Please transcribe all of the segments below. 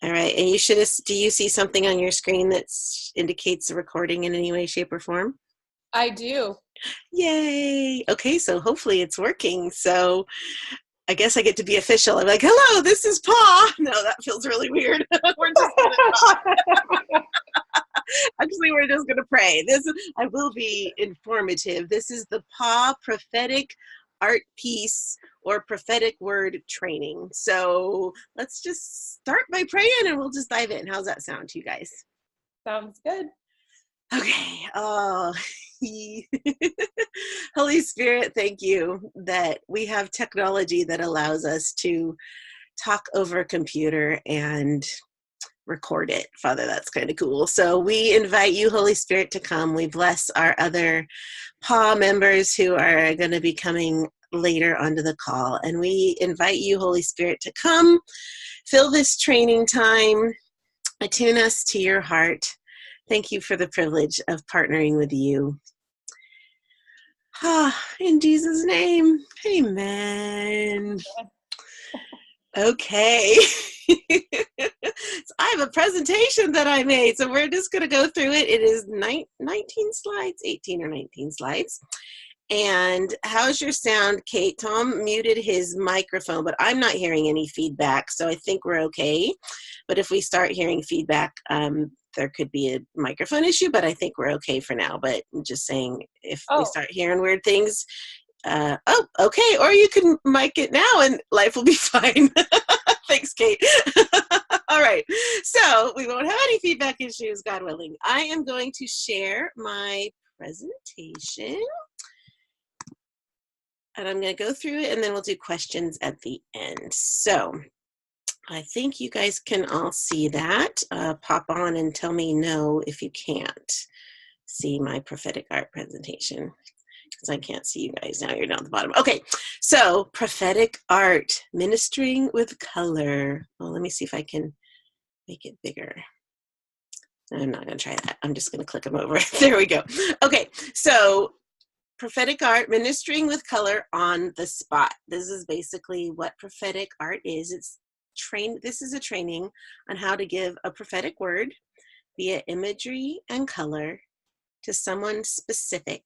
All right. And you should, do you see something on your screen that indicates the recording in any way, shape, or form? I do. Yay. Okay, so hopefully it's working. So I guess I get to be official. I'm like, hello, this is PAW. No, that feels really weird. We're just gonna talk. Actually, we're just gonna pray. I will be informative. This is the PAW Prophetic Art Piece or Prophetic Word Training. So let's just start by praying and we'll just dive in. How's that sound to you guys? Sounds good. Okay. Oh, Holy Spirit, thank you that we have technology that allows us to talk over a computer and record it. Father, that's kind of cool. So we invite you, Holy Spirit, to come. We bless our other PAW members who are going to be coming later onto the call. And we invite you, Holy Spirit, to come, fill this training time, attune us to your heart. Thank you for the privilege of partnering with you. In Jesus' name, amen. Okay. So I have a presentation that I made, so we're just going to go through it. It is 19 slides, 18 or 19 slides. And how's your sound, Kate? Tom muted his microphone, but I'm not hearing any feedback, so I think we're okay. But if we start hearing feedback, there could be a microphone issue, but I think we're okay for now. But I'm just saying, if we start hearing weird things, okay, or you can mic it now and life will be fine. Thanks, Kate. All right, so we won't have any feedback issues, God willing. I am going to share my presentation. And I'm going to go through it and then we'll do questions at the end. So I think you guys can all see that. Pop on and tell me no if you can't see my prophetic art presentation, because I can't see you guys now. You're down at the bottom. Okay, so prophetic art, ministering with color. Well, let me see if I can make it bigger. I'm not going to try that. I'm just going to click them over. There we go. Okay, so prophetic art, ministering with color on the spot. This is basically what prophetic art is. This is a training on how to give a prophetic word via imagery and color to someone specific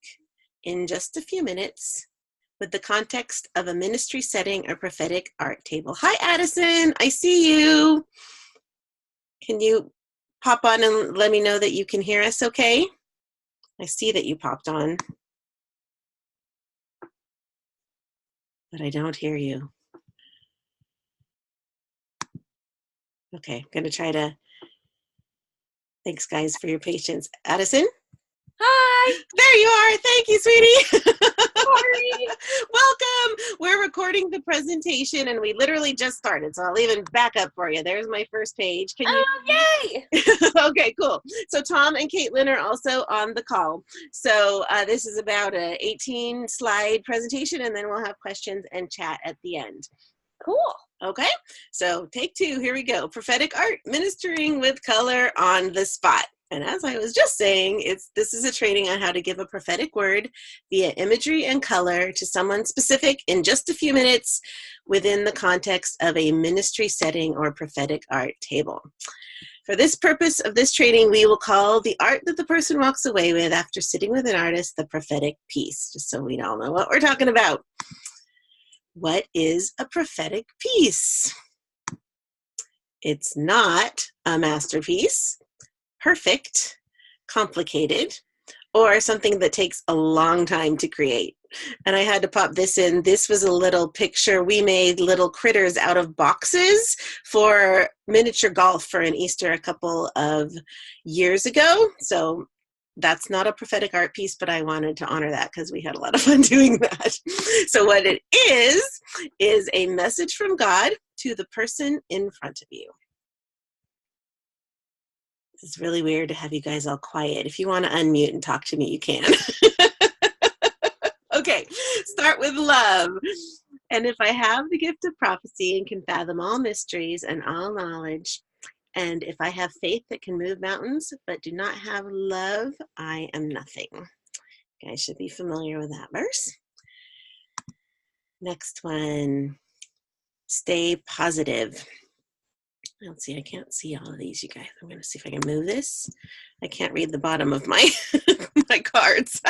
in just a few minutes with the context of a ministry setting or prophetic art table. Hi, Addison. I see you. Can you pop on and let me know that you can hear us okay? I see that you popped on, but I don't hear you. Okay, I'm going to try to. Thanks, guys, for your patience. Addison? Hi. There you are. Thank you, sweetie. Sorry. Welcome. We're recording the presentation, and we literally just started, so I'll even back up for you. There's my first page. Can you? Yay! Okay, cool. So Tom and Caitlin are also on the call. So this is about an 18-slide presentation, and then we'll have questions and chat at the end. Cool. Okay, so take two. Here we go. Prophetic art, ministering with color on the spot. And as I was just saying, this is a training on how to give a prophetic word via imagery and color to someone specific in just a few minutes within the context of a ministry setting or prophetic art table. For this purpose of this training, we will call the art that the person walks away with after sitting with an artist the prophetic piece, just so we all know what we're talking about. What is a prophetic piece? It's not a masterpiece, perfect, complicated, or something that takes a long time to create. And I had to pop this in. This was a little picture. We made little critters out of boxes for miniature golf for an Easter a couple of years ago. So that's not a prophetic art piece, but I wanted to honor that because we had a lot of fun doing that. So what it is a message from God to the person in front of you. It's really weird to have you guys all quiet. If you want to unmute and talk to me, you can. Okay, start with love. And if I have the gift of prophecy and can fathom all mysteries and all knowledge, and if I have faith that can move mountains but do not have love, I am nothing. You guys should be familiar with that verse. Next one, stay positive. Let's see, I can't see all of these, you guys. I'm going to see if I can move this. I can't read the bottom of my my cards.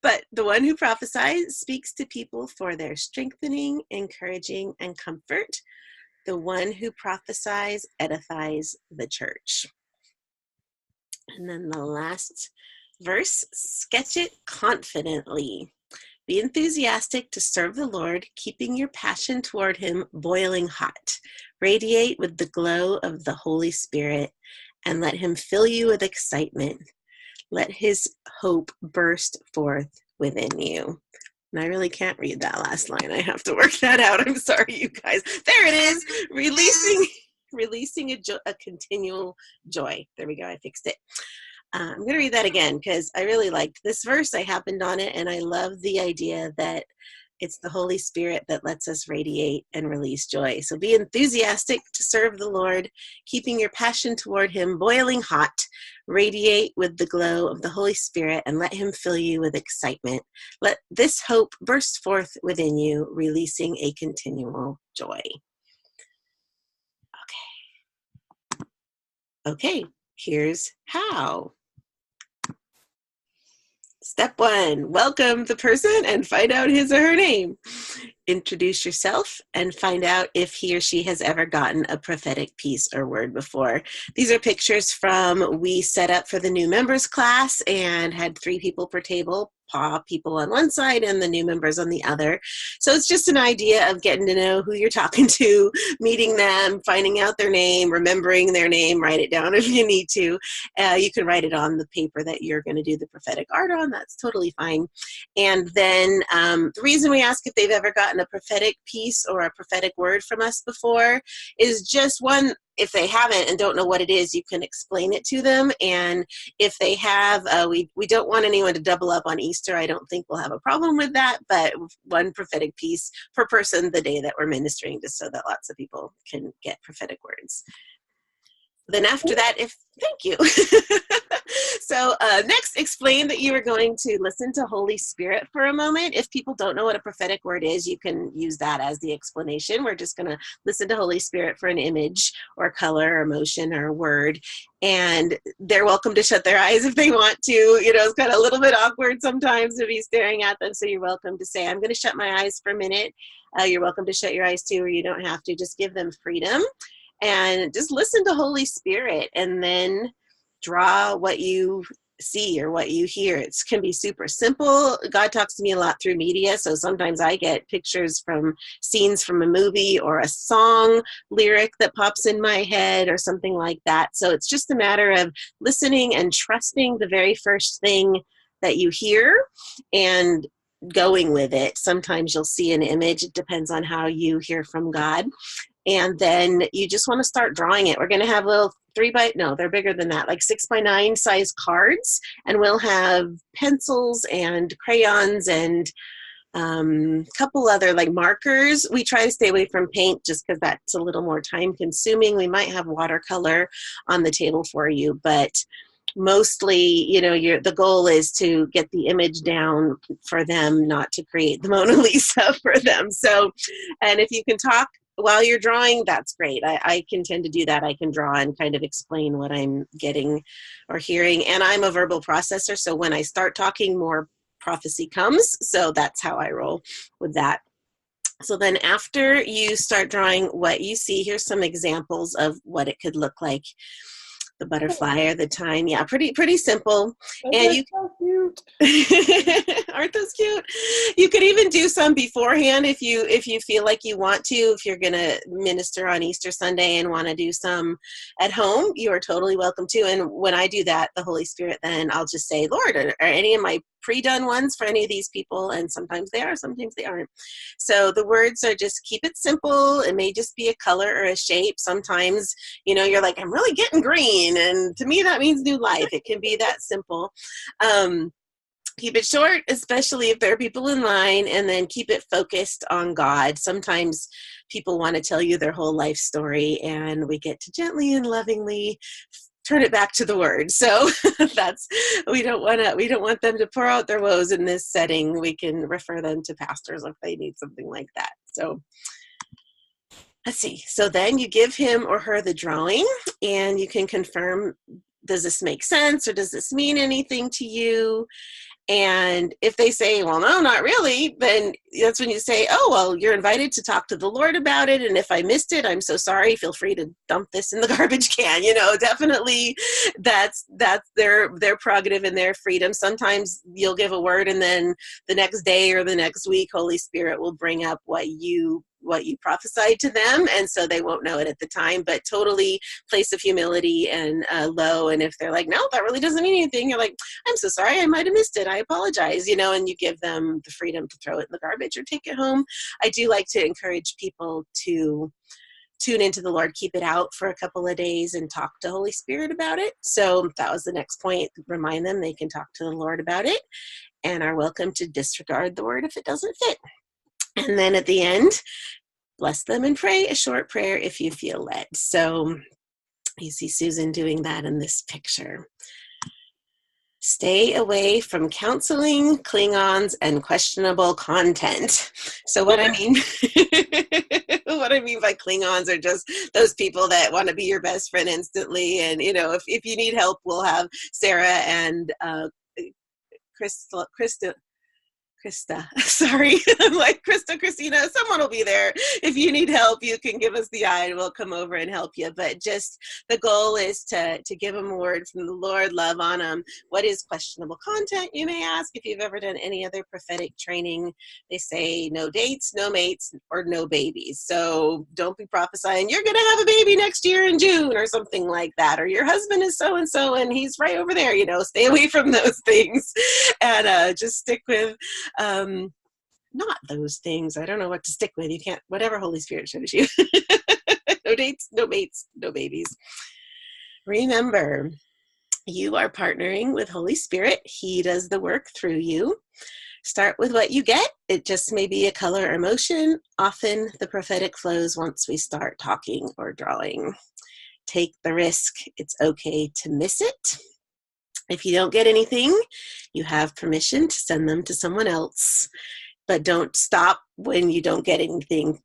But the one who prophesies speaks to people for their strengthening, encouraging, and comfort. The one who prophesies edifies the church. And then the last verse, sketch it confidently. Be enthusiastic to serve the Lord, keeping your passion toward him boiling hot. Radiate with the glow of the Holy Spirit and let him fill you with excitement. Let his hope burst forth within you. And I really can't read that last line. I have to work that out. I'm sorry, you guys. There it is. Releasing a continual joy. There we go. I fixed it. I'm going to read that again because I really liked this verse. I happened on it, and I love the idea that it's the Holy Spirit that lets us radiate and release joy. So be enthusiastic to serve the Lord, keeping your passion toward him boiling hot. Radiate with the glow of the Holy Spirit and let him fill you with excitement. Let this hope burst forth within you, releasing a continual joy. Okay, here's how. Step 1, welcome the person and find out his or her name. Introduce yourself and find out if he or she has ever gotten a prophetic piece or word before. These are pictures from we set up for the new members class and had 3 people per table, PAW people on one side and the new members on the other. So it's just an idea of getting to know who you're talking to, meeting them, finding out their name, remembering their name, write it down if you need to. You can write it on the paper that you're going to do the prophetic art on. That's totally fine. And then the reason we ask if they've ever gotten a prophetic piece or a prophetic word from us before is just one, if they haven't and don't know what it is, you can explain it to them. And if they have, we don't want anyone to double up on Easter. I don't think we'll have a problem with that, but one prophetic piece per person the day that we're ministering, just so that lots of people can get prophetic words. Then after that, thank you. So next, explain that you are going to listen to Holy Spirit for a moment. If people don't know what a prophetic word is, you can use that as the explanation. We're just going to listen to Holy Spirit for an image or color or emotion or word. And they're welcome to shut their eyes if they want to. You know, it's kind of a little bit awkward sometimes to be staring at them. So you're welcome to say, I'm going to shut my eyes for a minute. You're welcome to shut your eyes too, or you don't have to. Just give them freedom. And just listen to Holy Spirit and then draw what you see or what you hear. It can be super simple. God talks to me a lot through media, so sometimes I get pictures from scenes from a movie or a song lyric that pops in my head or something like that. So it's just a matter of listening and trusting the very first thing that you hear and going with it. Sometimes you'll see an image. It depends on how you hear from God. And then you just want to start drawing it. We're going to have little they're bigger than that, like 6x9 size cards. And we'll have pencils and crayons and a couple other like markers. We try to stay away from paint just because that's a little more time consuming. We might have watercolor on the table for you, but mostly, you know, the goal is to get the image down for them, not to create the Mona Lisa for them. So, and if you can talk while you're drawing, that's great. I can tend to do that. I can draw and kind of explain what I'm getting or hearing. And I'm a verbal processor, so when I start talking, more prophecy comes. So that's how I roll with that. So then after you start drawing what you see, here's some examples of what it could look like. The butterfly or the time. Yeah, pretty simple. And you so cute. Aren't those cute? You could even do some beforehand if you feel like you want to. If you're gonna minister on Easter Sunday and want to do some at home, you are totally welcome to. And when I do that, the Holy Spirit, then I'll just say, Lord, are any of my pre-done ones for any of these people? And sometimes they are, sometimes they aren't. So the words are just keep it simple. It may just be a color or a shape. Sometimes, you know, you're like, I'm really getting green, and to me that means new life. It can be that simple. Keep it short, especially if there are people in line, and then keep it focused on God. Sometimes people want to tell you their whole life story, and we get to gently and lovingly turn it back to the word. So we don't want them to pour out their woes in this setting. We can refer them to pastors if they need something like that. So let's see. So then you give him or her the drawing and you can confirm, does this make sense or does this mean anything to you? And if they say, well, no, not really, then that's when you say, oh, well, you're invited to talk to the Lord about it. And if I missed it, I'm so sorry. Feel free to dump this in the garbage can. Definitely that's their prerogative and their freedom. Sometimes you'll give a word and then the next day or the next week, Holy Spirit will bring up what you prophesied to them. And so they won't know it at the time, but totally place of humility and low. And if they're like, no, that really doesn't mean anything, you're like, I'm so sorry, I might have missed it. I apologize, and you give them the freedom to throw it in the garbage or take it home. I do like to encourage people to tune into the Lord, keep it out for a couple of days and talk to Holy Spirit about it. So that was the next point. Remind them they can talk to the Lord about it and are welcome to disregard the word if it doesn't fit. And then at the end, bless them and pray a short prayer if you feel led. So you see Susan doing that in this picture. Stay away from counseling, Klingons, and questionable content. So what I mean, what I mean by Klingons are just those people that want to be your best friend instantly. And, if you need help, we'll have Sarah and Krista, sorry, I'm like Christina, someone will be there. If you need help, you can give us the eye and we'll come over and help you. But just the goal is to give them a word from the Lord, love on them. What is questionable content, you may ask? If you've ever done any other prophetic training, they say no dates, no mates, or no babies. So don't be prophesying, you're going to have a baby next year in June or something like that. Or your husband is so-and-so and he's right over there, stay away from those things and just stick with not those things. I don't know what to stick with. You can't, whatever Holy Spirit shows you. No dates, no mates, no babies. Remember, you are partnering with Holy Spirit. He does the work through you. Start with what you get. It just may be a color or motion. Often the prophetic flows once we start talking or drawing. Take the risk. It's okay to miss it. If you don't get anything, you have permission to send them to someone else. But don't stop when you don't get anything.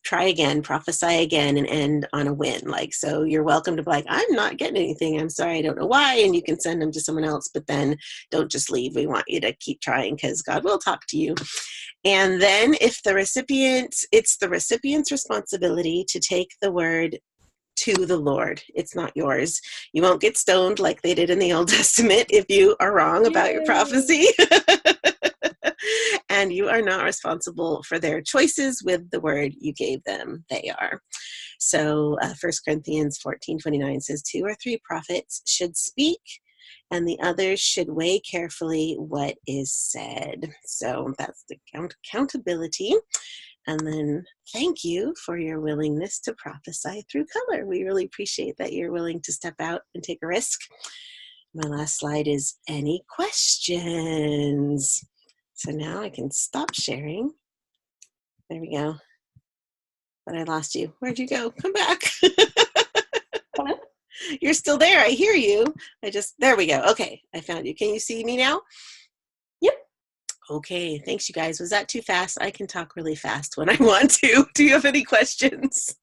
Try again, prophesy again, and end on a win. So you're welcome to be like, I'm not getting anything. I'm sorry, I don't know why. And you can send them to someone else, but then don't just leave. We want you to keep trying because God will talk to you. And then if it's the recipient's responsibility to take the word to the Lord. It's not yours. You won't get stoned like they did in the Old Testament if you are wrong about your prophecy. And you are not responsible for their choices with the word you gave them. They are. So 1 Corinthians 14:29 says 2 or 3 prophets should speak and the others should weigh carefully what is said. So that's the accountability. And then thank you for your willingness to prophesy through color. We really appreciate that you're willing to step out and take a risk. My last slide is any questions? So now I can stop sharing. There we go. But I lost you. Where'd you go? Come back. You're still there. I hear you. There we go. Okay, I found you. Can you see me now? Yep. Okay, thanks you guys. Was that too fast? I can talk really fast when I want to. Do you have any questions?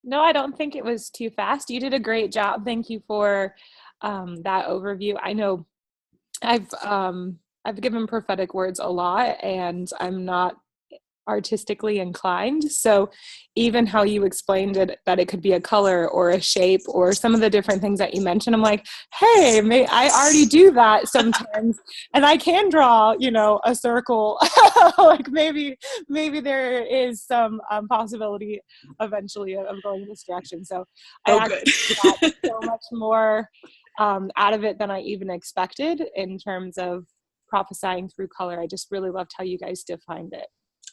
No, I don't think it was too fast. You did a great job. Thank you for that overview. I know I've given prophetic words a lot and I'm not artistically inclined. So even how you explained it, that it could be a color or a shape or some of the different things that you mentioned, I'm like, hey, I already do that sometimes. And I can draw, a circle. Like maybe there is some possibility eventually of going in this direction. So I actually got so much more out of it than I even expected in terms of prophesying through color. I just really loved how you guys defined it.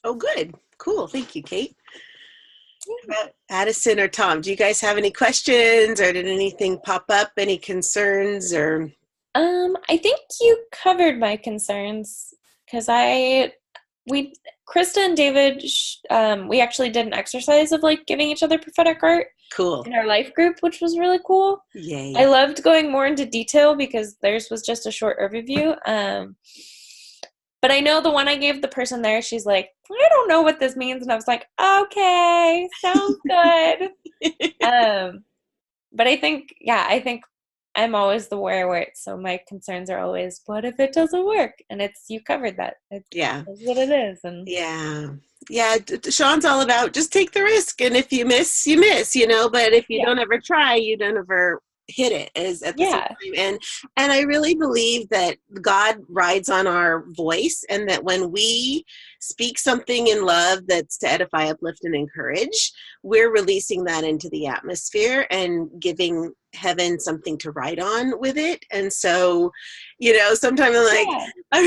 Oh, good. Cool. Thank you, Kate. Addison or Tom, do you guys have any questions or did anything pop up? Any concerns or? I think you covered my concerns because Krista and David, we actually did an exercise of giving each other prophetic art. Cool. In our life group, which was really cool. Yay. I loved going more into detail because theirs was just a short overview. But I know the one I gave the person there, she's like, I don't know what this means. And I was like, okay, sounds good. But I think I'm always the where so my concerns are always, what if it doesn't work? And you covered that. It's what it is. And Sean's all about just take the risk, and if you miss, you miss, but if you don't ever try, you don't ever hit it as at the same time. And I really believe that God rides on our voice, and that when we speak something in love that's to edify, uplift, and encourage, we're releasing that into the atmosphere and giving heaven something to ride on with it. And so, sometimes I'm like, I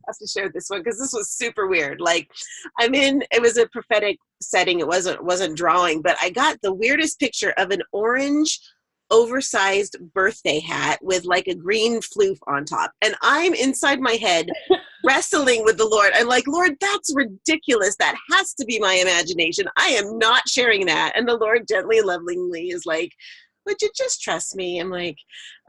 have to share this one because this was super weird. Like, it was a prophetic setting. It wasn't drawing, but I got the weirdest picture of an orange oversized birthday hat with like a green floof on top. And I'm inside my head wrestling with the Lord. I'm like, Lord, that's ridiculous. That has to be my imagination. I am not sharing that. And the Lord gently, lovingly is like, would you just trust me? I'm like,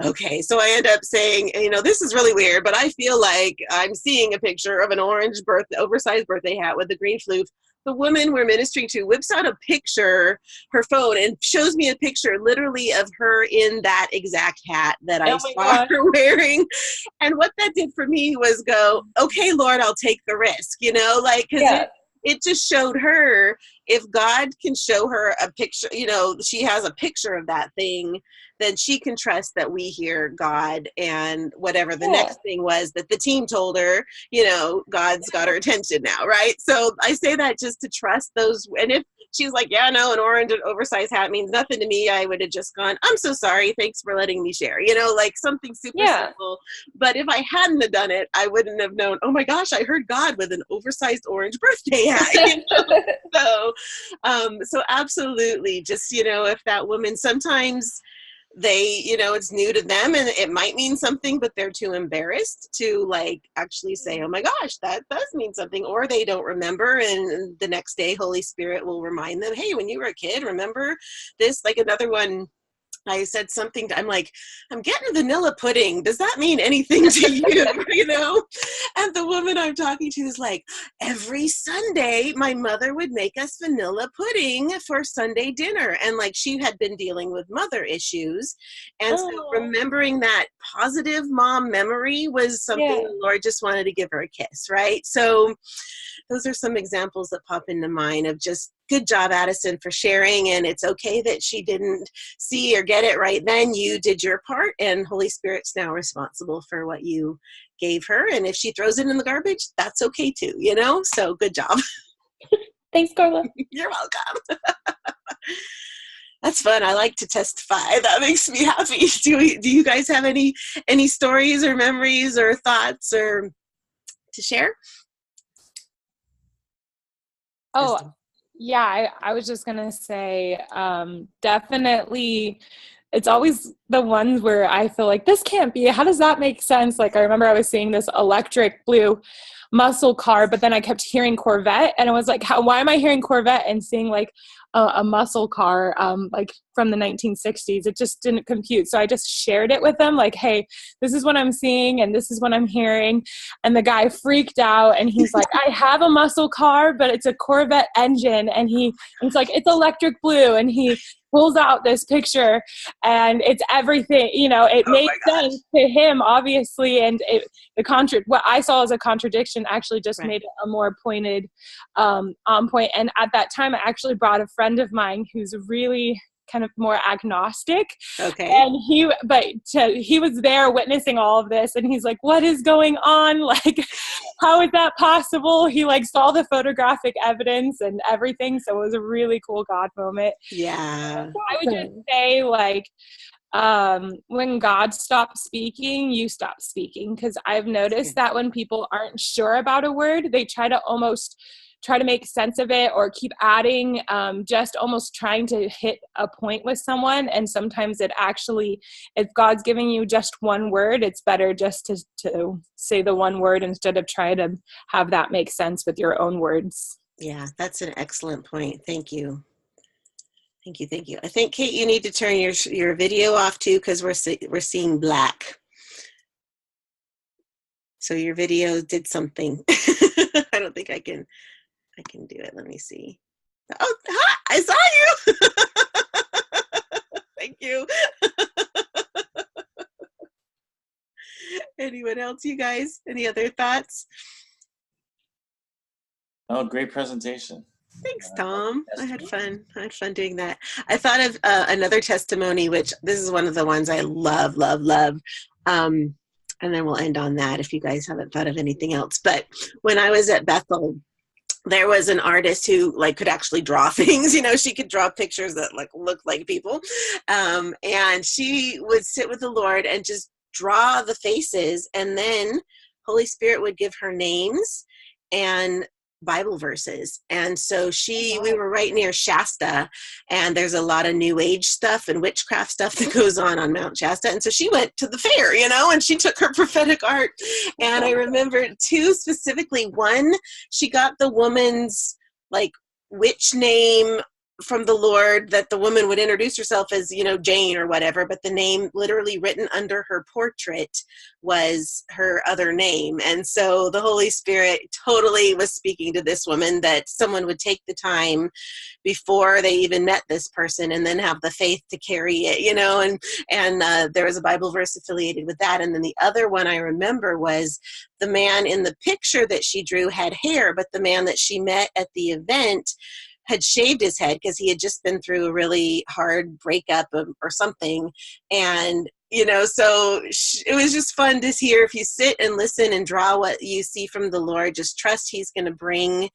okay. So I end up saying, this is really weird, but I feel like I'm seeing a picture of an orange oversized birthday hat with a green floof. The woman we're ministering to whips out a picture, her phone, and shows me a picture literally of her in that exact hat that I saw her wearing. And what that did for me was go, okay, Lord, I'll take the risk, because it just showed her, if God can show her a picture, she has a picture of that thing, then she can trust that we hear God. And whatever the next thing was that the team told her, God's got her attention now, right? So I say that just to trust those. And if she's like, an orange and oversized hat means nothing to me, I would have just gone, I'm so sorry, thanks for letting me share, like something super simple. But if I hadn't have done it, I wouldn't have known, oh my gosh, I heard God with an oversized orange birthday hat. So absolutely, just, if that woman, sometimes they, it's new to them and it might mean something, but they're too embarrassed to actually say, oh my gosh, that does mean something, or they don't remember. And the next day, Holy Spirit will remind them, hey, when you were a kid, remember this? Like another one, I said something, I'm like, I'm getting vanilla pudding. Does that mean anything to you? And the woman I'm talking to is like, every Sunday, my mother would make us vanilla pudding for Sunday dinner. And she had been dealing with mother issues. And so remembering that positive mom memory was something the Lord just wanted to give her a kiss, right? So those are some examples that pop into mind of just, good job, Addison, for sharing. And it's okay that she didn't see or get it right then. You did your part, and Holy Spirit's now responsible for what you gave her. And if she throws it in the garbage, that's okay too, So good job. Thanks, Carla. You're welcome. That's fun. I like to testify. That makes me happy. Do you guys have any stories or memories or thoughts or to share? Oh, yeah, I was just going to say, definitely, it's always the ones where I feel like this can't be. How does that make sense? I remember I was seeing this electric blue muscle car, but then I kept hearing Corvette, and I was like, why am I hearing Corvette and seeing a muscle car from the 1960s? It just didn't compute. So I just shared it with them, hey, this is what I'm seeing and this is what I'm hearing. And the guy freaked out, and he's like, I have a muscle car, but it's a Corvette engine. And he's like, it's electric blue. And he pulls out this picture, and it's everything, it made sense to him, obviously. And what I saw as a contradiction actually just made it a more pointed, on point. And at that time, I actually brought a friend of mine who's really kind of more agnostic. Okay. And he was there witnessing all of this, and he's like, what is going on? How is that possible? He saw the photographic evidence and everything. So it was a really cool God moment. Yeah. I would just say when God stops speaking, you stop speaking. Because I've noticed that when people aren't sure about a word, they try to make sense of it or keep adding, just almost trying to hit a point with someone. And sometimes if God's giving you just one word, it's better just to say the one word instead of try to have that make sense with your own words. Yeah, that's an excellent point. Thank you. Thank you. I think, Kate, you need to turn your video off too, because we're seeing black. So your video did something. I don't think I can do it. Let me see. Oh, hi, I saw you. Thank you. Anyone else, you guys? Any other thoughts? Oh, great presentation. Thanks, Tom. I had fun. I had fun doing that. I thought of another testimony, which this is one of the ones I love, love, love. And then we'll end on that if you guys haven't thought of anything else. But when I was at Bethel, there was an artist who like could actually draw things. You know, she could draw pictures that like looked like people. And she would sit with the Lord and just draw the faces, and then Holy Spirit would give her names and Bible verses. And so we were right near Shasta, and there's a lot of new age stuff and witchcraft stuff that goes on Mount Shasta. And so she went to the fair, you know, and she took her prophetic art. And I remember two specifically. One, she got the woman's like witch name from the Lord, that the woman would introduce herself as, you know, Jane or whatever, but the name literally written under her portrait was her other name. And so the Holy Spirit totally was speaking to this woman that someone would take the time before they even met this person and then have the faith to carry it, you know, and there was a Bible verse affiliated with that. And then the other one I remember was the man in the picture that she drew had hair, but the man that she met at the event had shaved his head because he had just been through a really hard breakup or something. And, you know, so it was just fun to hear. If you sit and listen and draw what you see from the Lord, just trust he's going to bring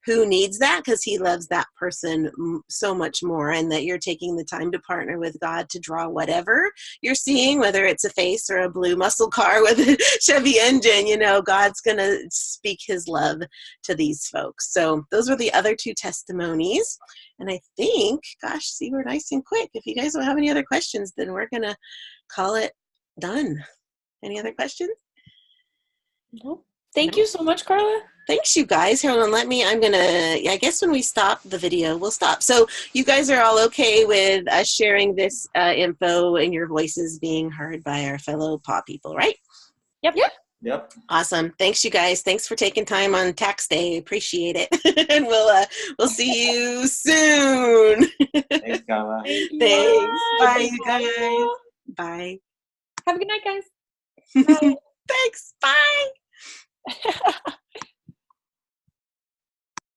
who needs that, because he loves that person so much more, and that you're taking the time to partner with God to draw whatever you're seeing, whether it's a face or a blue muscle car with a Chevy engine, you know, God's going to speak his love to these folks. So those were the other two testimonies. And I think, gosh, see, we're nice and quick. If you guys don't have any other questions, then we're going to call it done. Any other questions? Nope. Thank you so much, Carla. Thanks, you guys. Hold on, I guess when we stop the video, we'll stop. So you guys are all okay with us sharing this info and your voices being heard by our fellow PAW people, right? Yep. Awesome. Thanks, you guys. Thanks for taking time on tax day. Appreciate it. And we'll see you soon. Thanks, Carla. Thanks. Bye, you guys. Bye. Have a good night, guys. Bye. Thanks. Bye.